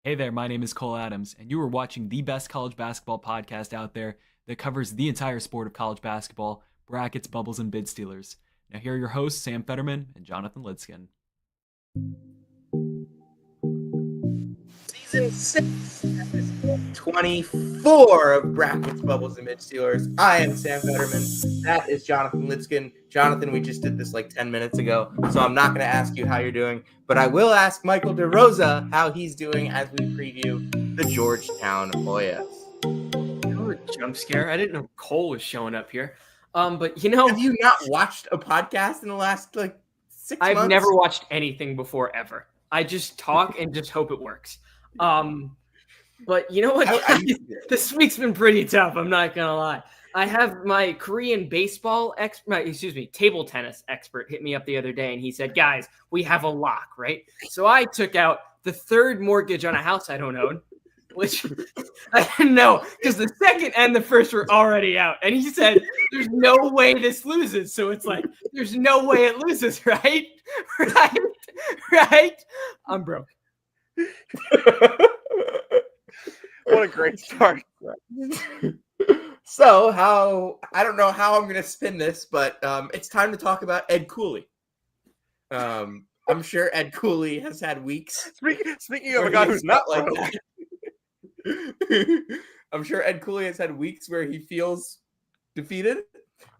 Hey there, my name is Cole Adams, and you are watching the best college basketball podcast out there that covers the entire sport of college basketball, brackets, bubbles, and bid stealers. Now, here are your hosts, Sam Fetterman and Jonathan Lidskin. Season 6, episode 24 of Brackets, Bubbles, and Mid Steelers. I am Sam Fetterman. That is Jonathan Lidskin. Jonathan, we just did this like 10 minutes ago, so I'm not going to ask you how you're doing, but I will ask Michael DeRosa how he's doing as we preview the Georgetown Hoyas. Jump scare. I didn't know Cole was showing up here. But you know, have you not watched a podcast in the last like 6 months? I've never watched anything before ever. I just talk and just hope it works. But you know what? This week's been pretty tough. I'm not gonna lie. I have my Korean baseball table tennis expert hit me up the other day, and he said, "Guys, we have a lock, right?" So I took out the third mortgage on a house I don't own, which I didn't know because the second and the first were already out. And he said, "There's no way this loses." So it's like, there's no way it loses, right? Right? I'm broke. What a great start. So I don't know how I'm going to spin this, but it's time to talk about Ed Cooley. I'm sure Ed Cooley has had weeks. Speaking of a guy who's not like that. I'm sure Ed Cooley has had weeks where he feels defeated,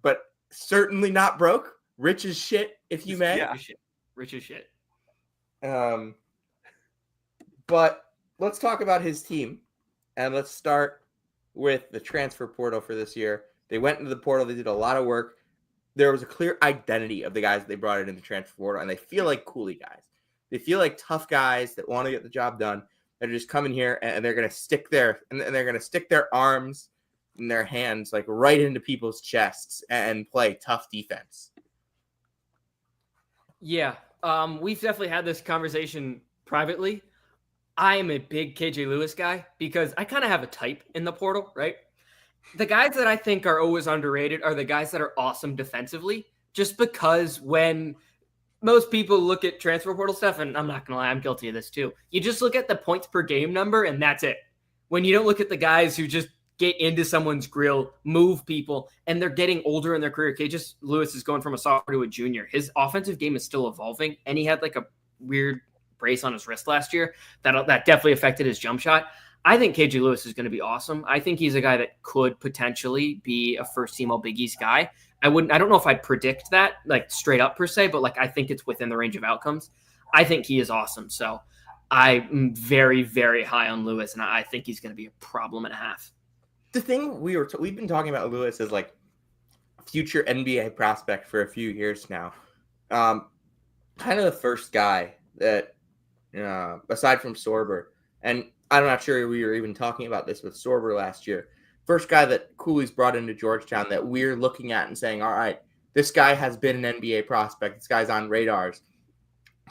but certainly not broke. Rich as shit, if you may. Yeah. Rich as shit. But let's talk about his team, and let's start with the transfer portal for this year. They went into the portal. They did a lot of work. There was a clear identity of the guys that they brought in the transfer portal, and they feel like Cooley guys. They feel like tough guys that want to get the job done. They're just coming here and they're going to stick their arms and their hands like right into people's chests and play tough defense. Yeah, we've definitely had this conversation privately. I am a big KJ Lewis guy because I kind of have a type in the portal, right? The guys that I think are always underrated are the guys that are awesome defensively, just because when most people look at transfer portal stuff, and I'm not going to lie, I'm guilty of this too. You just look at the points per game number and that's it. When you don't look at the guys who just get into someone's grill, move people, and they're getting older in their career. KJ Lewis is going from a sophomore to a junior. His offensive game is still evolving, and he had like a weird brace on his wrist last year that definitely affected his jump shot. I think KJ Lewis is going to be awesome. I think he's a guy that could potentially be a first team All Big East guy. I don't know if I'd predict that like straight up per se, but like I think it's within the range of outcomes. I think he is awesome. So I'm very, very high on Lewis, and I think he's going to be a problem and a half. The thing we've been talking about Lewis as like future NBA prospect for a few years now. Kind of the first guy that aside from Sorber, and I'm not sure we were even talking about this with Sorber last year, first guy that Cooley's brought into Georgetown that we're looking at and saying, all right, this guy has been an NBA prospect. This guy's on radars.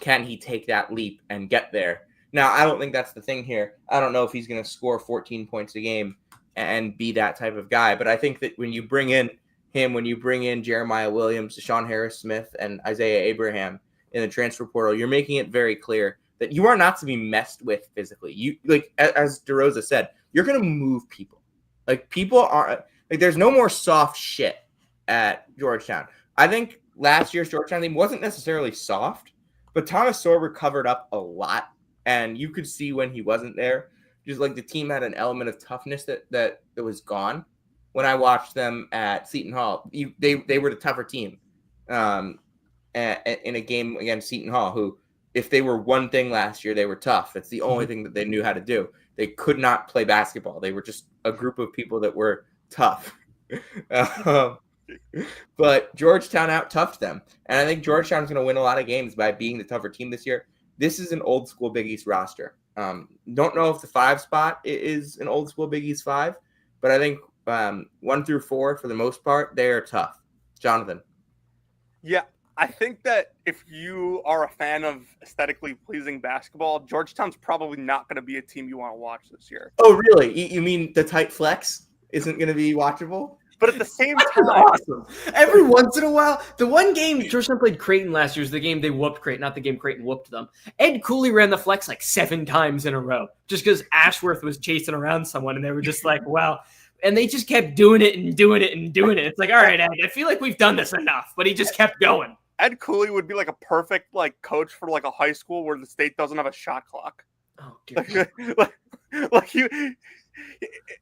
Can he take that leap and get there? Now, I don't think that's the thing here. I don't know if he's going to score 14 points a game and be that type of guy. But I think that when you bring in him, when you bring in Jeremiah Williams, Deshaun Harris-Smith, and Isaiah Abraham in the transfer portal, you're making it very clear that you are not to be messed with physically. You, like, as DeRosa said, you're going to move people. Like, people are like, there's no more soft shit at Georgetown. I think last year's Georgetown team wasn't necessarily soft, but Thomas Sorber covered up a lot, and you could see when he wasn't there, just like the team had an element of toughness that was gone. When I watched them at Seton Hall, they were the tougher team in a game against Seton Hall, who, if they were one thing last year, they were tough. That's the only thing that they knew how to do. They could not play basketball. They were just a group of people that were tough. But Georgetown out-toughed them. And I think Georgetown's going to win a lot of games by being the tougher team this year. This is an old-school Big East roster. Don't know if the 5 spot is an old-school Big East 5, but I think 1 through 4, for the most part, they are tough. Jonathan. Yeah, I think that if you are a fan of aesthetically pleasing basketball, Georgetown's probably not going to be a team you want to watch this year. Oh, really? You mean the tight flex isn't going to be watchable? But at the same That's time, awesome. Every once in a while, the one game Georgetown played Creighton last year was the game they whooped Creighton, not the game Creighton whooped them. Ed Cooley ran the flex like 7 times in a row just because Ashworth was chasing around someone, and they were just like, wow. And they just kept doing it and doing it and doing it. It's like, all right, Ed, I feel like we've done this enough, but he just kept going. Ed Cooley would be like a perfect like coach for like a high school where the state doesn't have a shot clock. Oh, dear.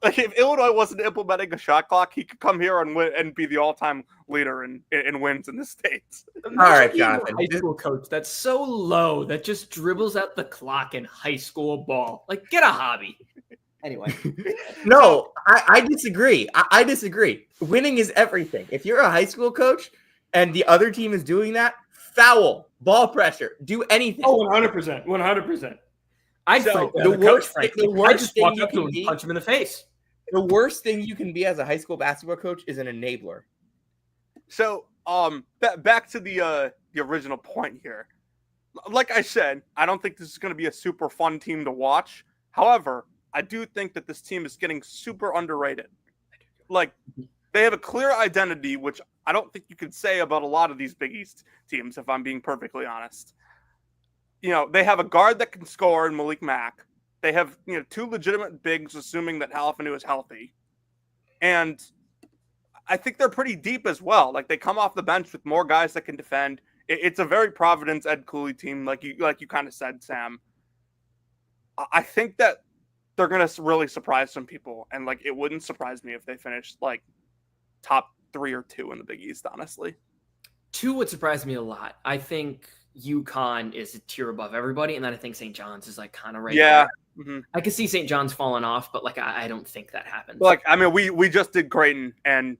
Like if Illinois wasn't implementing a shot clock, he could come here and win and be the all-time leader in wins in the states. All right, Jonathan. High school coach that's so low that just dribbles out the clock in high school ball. Like, get a hobby. Anyway. No, I disagree. I disagree. Winning is everything. If you're a high school coach and the other team is doing that, foul, ball pressure, do anything. Oh, 100%. 100%. I'd So, fight the the worst- coach, the frankly. worst I'd just thing walk you up to can him be- and punch him in the face. The worst thing you can be as a high school basketball coach is an enabler. So, back to the original point here. Like I said, I don't think this is going to be a super fun team to watch. However, I do think that this team is getting super underrated. Like, they have a clear identity, which I don't think you can say about a lot of these Big East teams, if I'm being perfectly honest. You know, they have a guard that can score in Malik Mack. They have, 2 legitimate bigs, assuming that Halifanu is healthy. And I think they're pretty deep as well. Like, they come off the bench with more guys that can defend. It's a very Providence Ed Cooley team, like you kind of said, Sam. I think that they're going to really surprise some people. And, like, it wouldn't surprise me if they finished, like, top 3 or 2 in the Big East, honestly. 2 would surprise me a lot. I think UConn is a tier above everybody, and then I think St. John's is, like, kind of right there. Mm-hmm. I could see St. John's falling off, but, like, I don't think that happens. Like, I mean, we just did Creighton, and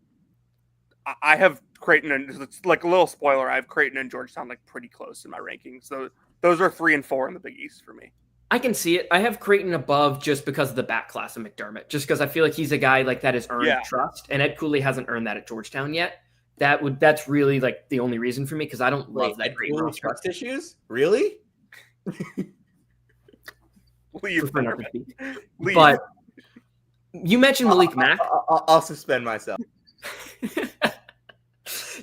I have Creighton, and it's like a little spoiler, I have Creighton and Georgetown, like, pretty close in my rankings. So those are 3 and 4 in the Big East for me. I can see it. I have Creighton above just because of the back class of McDermott, just because I feel like he's a guy like that has earned trust, and Ed Cooley hasn't earned that at Georgetown yet. That's really like the only reason for me, because I don't love that Ed Creighton Cooley roster. trust issues? Really? Leave. Prefer not to speak. Leave. But you mentioned Malik Mack. I'll suspend myself.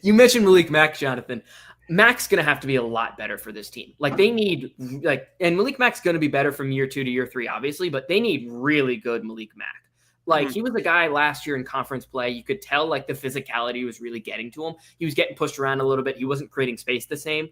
You mentioned Malik Mack, Jonathan. Mack's going to have to be a lot better for this team. Like, they need, and Malik Mack's going to be better from year 2 to year 3, obviously, but they need really good Malik Mack. Like, he was a guy last year in conference play. You could tell, like, the physicality was really getting to him. He was getting pushed around a little bit. He wasn't creating space the same,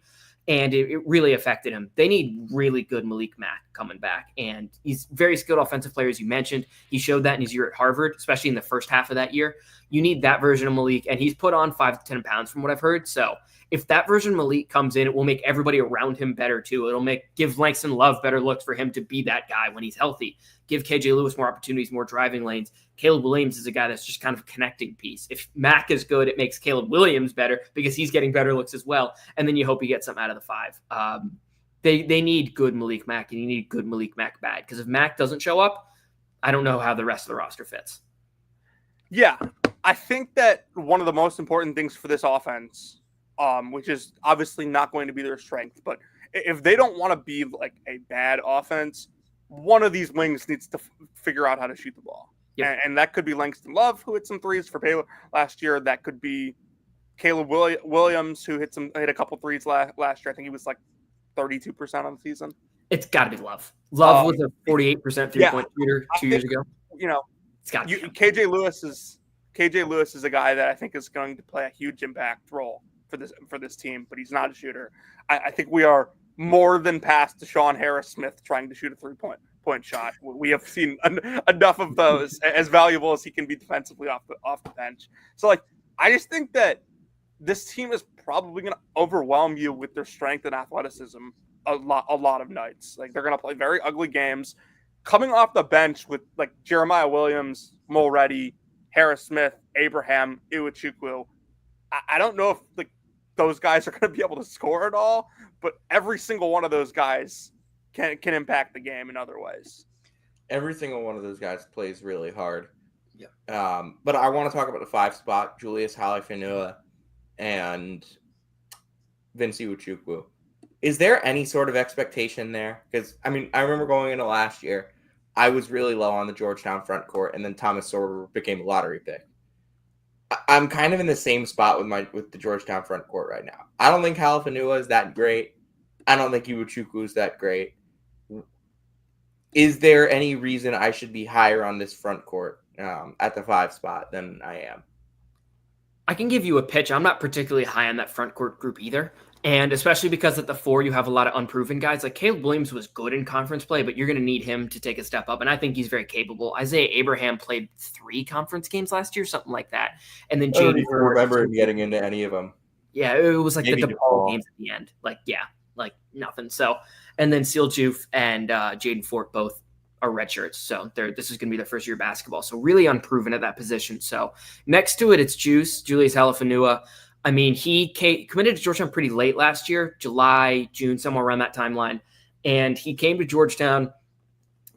and it really affected him. They need really good Malik Mack coming back, and he's a very skilled offensive player, as you mentioned. He showed that in his year at Harvard, especially in the first half of that year. You need that version of Malik, and he's put on 5 to 10 pounds from what I've heard. So if that version of Malik comes in, it will make everybody around him better too. It'll give Langston Love better looks for him to be that guy when he's healthy. Give KJ Lewis more opportunities, more driving lanes. Caleb Williams is a guy that's just kind of a connecting piece. If Mack is good, it makes Caleb Williams better because he's getting better looks as well. And then you hope he gets something out of the 5. They need good Malik Mack, and you need good Malik Mack bad. Because if Mack doesn't show up, I don't know how the rest of the roster fits. Yeah, I think that one of the most important things for this offense, which is obviously not going to be their strength, but if they don't want to be like a bad offense, one of these wings needs to figure out how to shoot the ball. Yep. And that could be Langston Love, who hit some threes for Baylor last year. That could be Caleb Williams, who hit a couple threes last year. I think he was like 32% on the season. It's got to be Love. Love was a 48% three-point shooter 2 years ago. You know, it's got to be KJ Lewis is a guy that I think is going to play a huge impact role for this team, but he's not a shooter. I think we are more than past Deshaun Harris-Smith trying to shoot a three-point shot. We have seen enough of those, as valuable as he can be defensively off the bench. So, like, I just think that this team is probably going to overwhelm you with their strength and athleticism a lot of nights. Like, they're going to play very ugly games. Coming off the bench with, like, Jeremiah Williams, Mulready, Harris-Smith, Abraham, Iwuchukwu, I don't know if, like, those guys are going to be able to score at all, but every single one of those guys can impact the game in other ways. Every single one of those guys plays really hard. Yeah. But I want to talk about the 5 spot, Julius Halifanua and Vince Iwuchukwu. Is there any sort of expectation there? Because, I mean, I remember going into last year, I was really low on the Georgetown front court, and then Thomas Sorber became a lottery pick. I'm kind of in the same spot with the Georgetown front court right now. I don't think Halafanua is that great. I don't think Iwuchukwu is that great. Is there any reason I should be higher on this front court at the 5 spot than I am? I can give you a pitch. I'm not particularly high on that front court group either. And especially because at the 4, you have a lot of unproven guys. Like Caleb Williams was good in conference play, but you're going to need him to take a step up. And I think he's very capable. Isaiah Abraham played 3 conference games last year, something like that. And then I don't Jaden even remember him getting into any of them. Yeah, it was like Maybe the DePaul games at the end. Like, yeah, like nothing. So, and then Seal Juf and Jaden Fort both are redshirts. So this is going to be their first year of basketball. So really unproven at that position. So next to it, it's Julius Halafanua. I mean, he committed to Georgetown pretty late last year, July, June, somewhere around that timeline. And he came to Georgetown,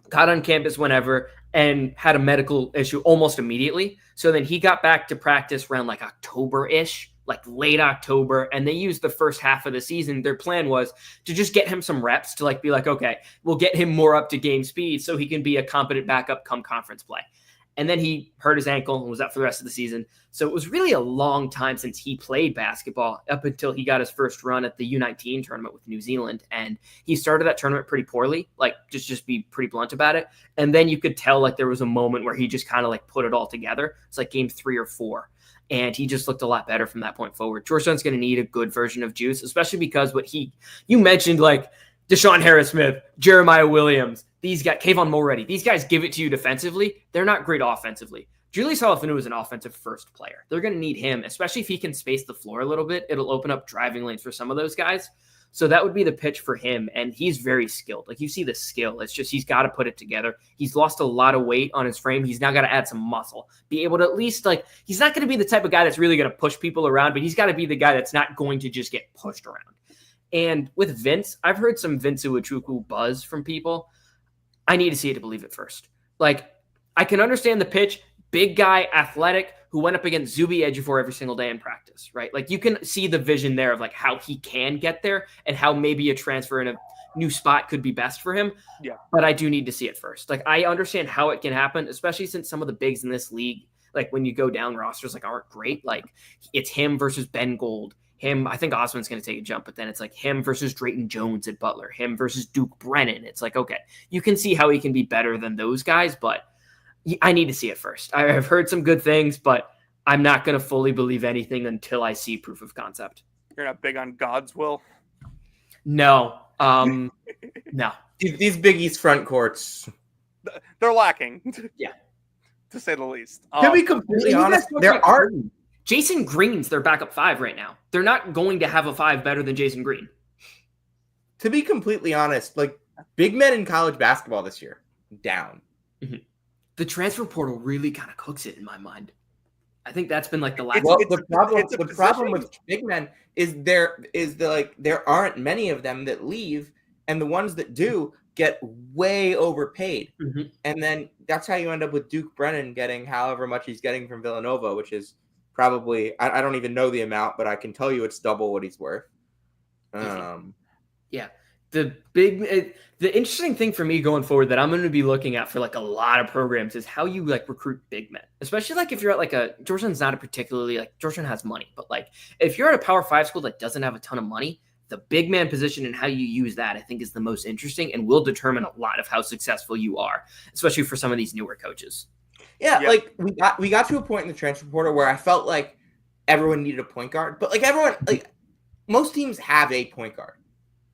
got on campus whenever, and had a medical issue almost immediately. So then he got back to practice around like October-ish, like late October, and they used the first half of the season. Their plan was to just get him some reps to like be like, okay, we'll get him more up to game speed so he can be a competent backup come conference play. And then he hurt his ankle and was out for the rest of the season. So it was really a long time since he played basketball up until he got his first run at the U19 tournament with New Zealand. And he started that tournament pretty poorly, like just be pretty blunt about it. And then you could tell like there was a moment where he just kind of like put it all together. It's like game 3 or 4. And he just looked a lot better from that point forward. Georgetown's going to need a good version of Juice, especially because you mentioned like Deshaun Harris-Smith, Jeremiah Williams, these guys, Kayvon Mulready, these guys give it to you defensively. They're not great offensively. Julius Halafanua is an offensive first player. They're going to need him, especially if he can space the floor a little bit. It'll open up driving lanes for some of those guys. So that would be the pitch for him. And he's very skilled. Like you see the skill. It's just he's got to put it together. He's lost a lot of weight on his frame. He's now got to add some muscle. Be able to at least like he's not going to be the type of guy that's really going to push people around, but he's got to be the guy that's not going to just get pushed around. And with Vince, I've heard some Vince Iwuchukwu buzz from people. I need to see it to believe it first. Like I can understand the pitch. Big guy, athletic, who went up against Zuby Ejiofor every single day in practice, right? Like you can see the vision there of like how he can get there and how maybe a transfer in a new spot could be best for him. Yeah. But I do need to see it first. Like I understand how it can happen, especially since some of the bigs in this league, like when you go down rosters, like aren't great. Like it's him versus Ben Gold. Him, I think Osman's going to take a jump, but then it's like him versus Drayton Jones at Butler, him versus Duke Brennan. It's like, okay, you can see how he can be better than those guys, but I need to see it first. I've heard some good things, but I'm not going to fully believe anything until I see proof of concept. You're not big on God's will? No. No. These Big East front courts, they're lacking. Yeah. To say the least. To be completely honest, there are Jason Green's their backup 5 right now. They're not going to have a 5 better than Jason Green. To be completely honest, like big men in college basketball this year, down. Mm-hmm. The transfer portal really kind of cooks it in my mind. I think that's been like the last. Well, the problem with big men is there aren't many of them that leave, and the ones that do get way overpaid. Mm-hmm. And then that's how you end up with Duke Brennan getting however much he's getting from Villanova, which is probably I don't even know the amount, but I can tell you it's double what he's worth. Yeah. The interesting thing for me going forward that I'm going to be looking at for like a lot of programs is how you like recruit big men, especially like if you're at like Georgetown's not a particularly like Georgetown has money, but like if you're at a Power 5 school that doesn't have a ton of money, the big man position and how you use that I think is the most interesting and will determine a lot of how successful you are, especially for some of these newer coaches. Yeah. Like we got to a point in the transfer portal where I felt like everyone needed a point guard, but like most teams have a point guard.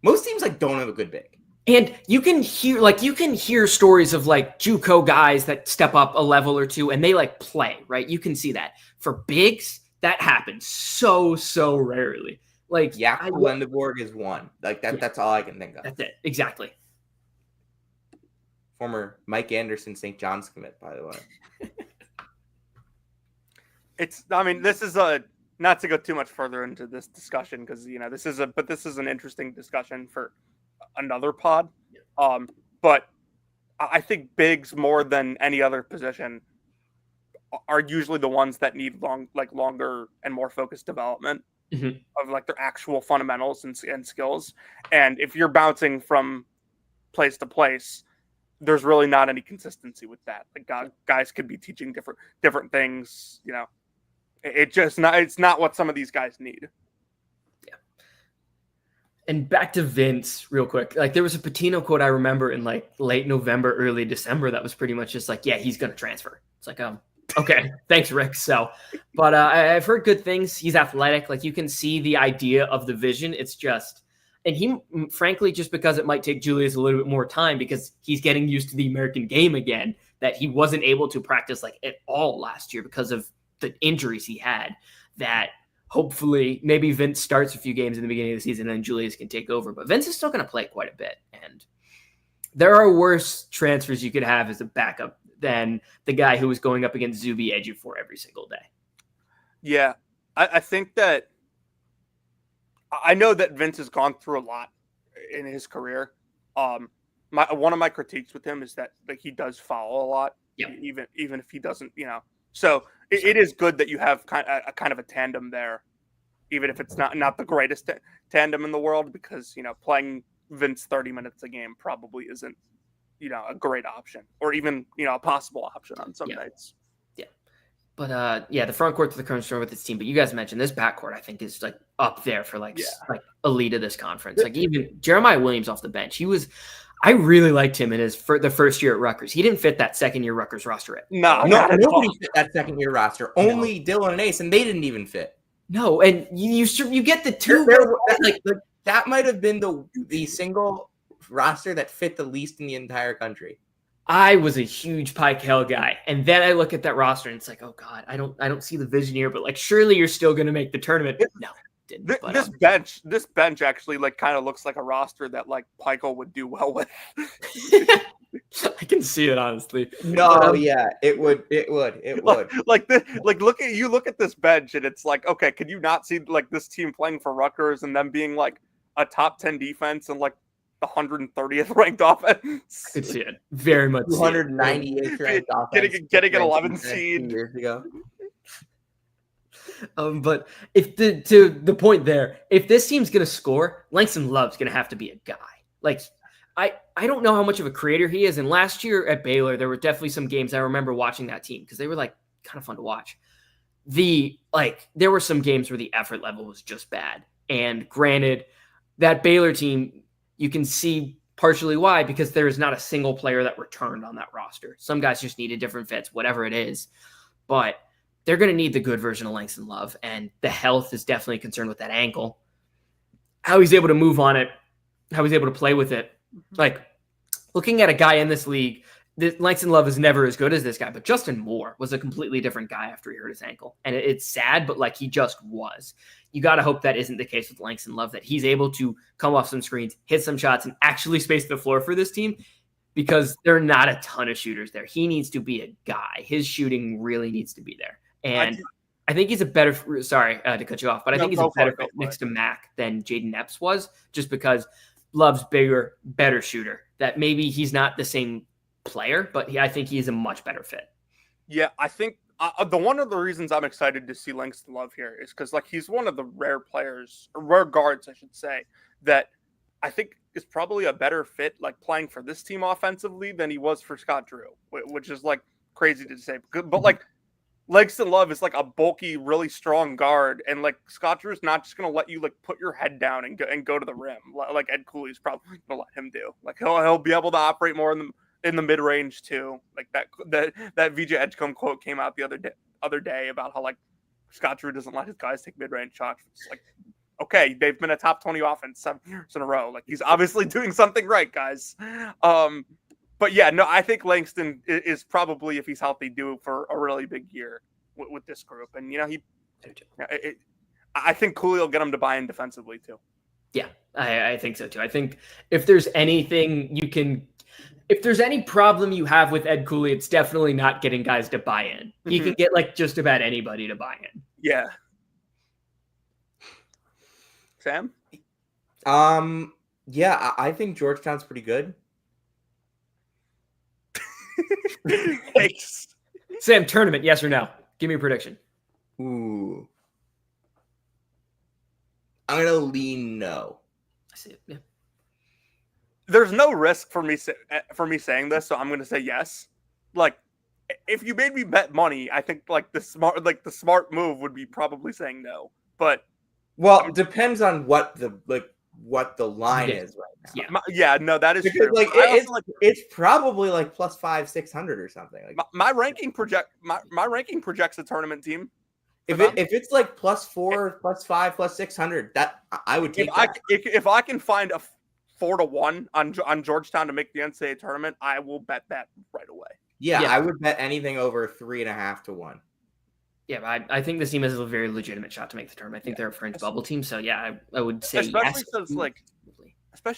Most teams like don't have a good big. And you can hear stories of like JUCO guys that step up a level or two and they like play, right? You can see that. For bigs, that happens so rarely. Like Lendeborg is one. Like that. Yeah. That's all I can think of. That's it. Exactly. Former Mike Anderson St. John's commit, by the way. This is not to go too much further into this discussion because this is an interesting discussion for another pod. But I think bigs more than any other position are usually the ones that need longer and more focused development of like their actual fundamentals and skills. And if you're bouncing from place to place, there's really not any consistency with that. Like guys could be teaching different things, It's not what some of these guys need. And back to Vince real quick. Like there was a Patino quote I remember in like late November, early December that was pretty much just like, yeah, he's going to transfer. It's like, okay, thanks, Rick. So, but I've heard good things. He's athletic. Like you can see the idea of the vision. It's just, and he, frankly, just because it might take Julius a little bit more time because he's getting used to the American game again, that he wasn't able to practice like at all last year because of the injuries he had, that hopefully maybe Vince starts a few games in the beginning of the season and Julius can take over, but Vince is still going to play quite a bit. And there are worse transfers you could have as a backup than the guy who was going up against Zuby Ejiofor every single day. Yeah. I think that I know that Vince has gone through a lot in his career. One of my critiques with him is that like he does foul a lot, even if he doesn't, so it is good that you have kind of a tandem there, even if it's not the greatest tandem in the world, because playing Vince 30 minutes a game probably isn't a great option, or even a possible option on some nights. Yeah, but the front court to the current story with this team. But you guys mentioned this backcourt, I think, is like up there for like elite of this conference. Like even Jeremiah Williams off the bench, I really liked him in the first year at Rutgers. He didn't fit that second year Rutgers roster. Nobody fit that second year roster. Only Dylan and Ace, and they didn't even fit. No, and you get the two. That might have been the single roster that fit the least in the entire country. I was a huge Pike Hill guy, and then I look at that roster and it's like, oh god, I don't see the vision here. But like, surely you're still going to make the tournament. No. This bench actually like kind of looks like a roster that like Pikel would do well with. I can see it honestly. No, it would. Look at this bench and it's like, okay, could you not see like this team playing for Rutgers and them being like a top 10 defense and like the 130th ranked offense? I could see it very much. 298th ranked offense. Getting an 11 seed years ago. But if to the point there, if this team's going to score, Langston Love's going to have to be a guy. Like, I don't know how much of a creator he is. And last year at Baylor, there were definitely some games I remember watching that team because they were like kind of fun to watch. There were some games where the effort level was just bad. And granted, that Baylor team, you can see partially why, because there is not a single player that returned on that roster. Some guys just needed different fits, whatever it is. But they're going to need the good version of Langston Love, and the health is definitely concerned with that ankle. How he's able to move on it, how he's able to play with it. Like, looking at a guy in this league, Langston Love is never as good as this guy, but Justin Moore was a completely different guy after he hurt his ankle. And it's sad, but like he just was. You got to hope that isn't the case with Langston Love, that he's able to come off some screens, hit some shots, and actually space the floor for this team, because there are not a ton of shooters there. He needs to be a guy. His shooting really needs to be there. And I think he's a better, sorry to cut you off, but I think he's a better fit next to Mac than Jaden Epps was, just because Love's bigger, better shooter. That maybe he's not the same player, but I think he's a much better fit. Yeah, I think one of the reasons I'm excited to see Langston Love here is because like he's one of the rare guards, I should say, that I think is probably a better fit like playing for this team offensively than he was for Scott Drew, which is like crazy to say. But like Langston Love is like a bulky, really strong guard, and like Scott Drew's not just gonna let you like put your head down and go to the rim like Ed Cooley's probably gonna let him do. Like he'll be able to operate more in the mid range too. Like that VJ Edgecombe quote came out the other day about how like Scott Drew doesn't let his guys take mid range shots. It's like, okay, they've been a top 20 offense 7 years in a row. Like he's obviously doing something right, guys. But yeah, no, I think Langston is probably, if he's healthy, due for a really big year with this group. And, I think Cooley will get him to buy in defensively too. Yeah, I think so too. I think if there's anything if there's any problem you have with Ed Cooley, it's definitely not getting guys to buy in. He can get like just about anybody to buy in. Yeah. Sam? Yeah, I think Georgetown's pretty good. Thanks. Sam, tournament, yes or no? Give me a prediction. Ooh. I'm going to lean no. I see it, yeah. There's no risk for me saying this, so I'm going to say yes. Like, if you made me bet money, I think like the smart move would be probably saying no. But Well, depends on what the line Yeah. is right now. No, that is Because true. like I also, it's probably like plus 500-600 or something. Like my ranking projects a tournament team. if it's like +4, +5, +600, that I would take that. If I can find a 4-1 on Georgetown to make the NCAA tournament, I will bet that right away. Yeah, I would bet anything over 3.5 to 1. Yeah, I think this team has a very legitimate shot to make the tournament. I think they're a fringe bubble team, so yeah, I would say especially yes.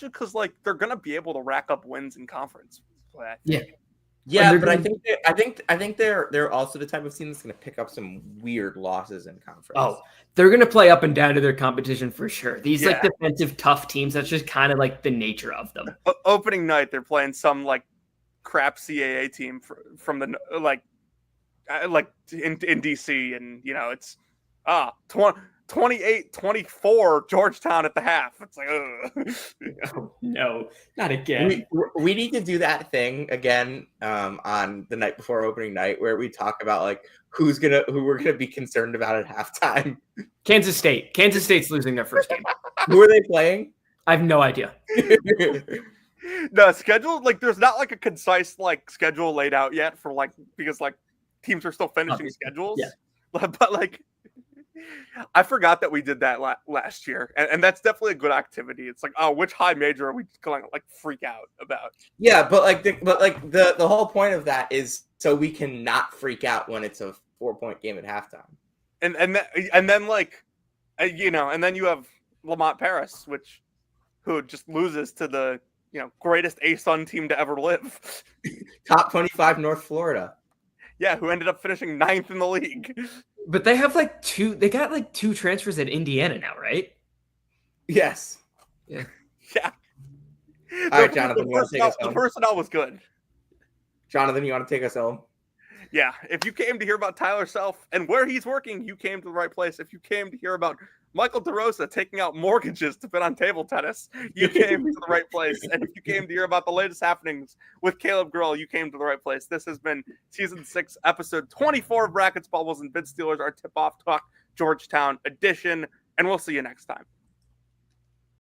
because they're gonna be able to rack up wins in conference. Yeah, but I think they're also the type of team that's going to pick up some weird losses in conference. Oh, they're going to play up and down to their competition for sure. These like defensive tough teams, that's just kind of like the nature of them. Opening night, they're playing some like crap CAA team from the like in DC, and you know it's 28-24 Georgetown at the half. It's like, oh, no, not again. We need to do that thing again on the night before opening night where we talk about like who we're gonna be concerned about at halftime. Kansas State's losing their first game. Who are they playing? I have no idea. No schedule, like there's not like a concise like schedule laid out yet for like because like teams are still finishing schedules. Yeah. But like I forgot that we did that last year, and that's definitely a good activity. It's like, oh, which high major are we going to like freak out about? Yeah, but the whole point of that is so we can not freak out when it's a 4-point game at halftime. And then like, you know, and then you have Lamont Paris, who just loses to the greatest ASUN team to ever live, top 25 North Florida. Yeah, who ended up finishing 9th in the league. But they have they got two transfers at Indiana now, right? Yes. Yeah. Yeah. All right, Jonathan, you want to take us home? The personnel was good. Jonathan, you want to take us home? Yeah. If you came to hear about Tyler Self and where he's working, you came to the right place. If you came to hear about Michael DeRosa taking out mortgages to bet on table tennis, you came to the right place. And if you came to hear about the latest happenings with Caleb Grill, you came to the right place. This has been Season 6, Episode 24 of Brackets, Bubbles, and Bid Stealers, our tip-off talk Georgetown edition. And we'll see you next time.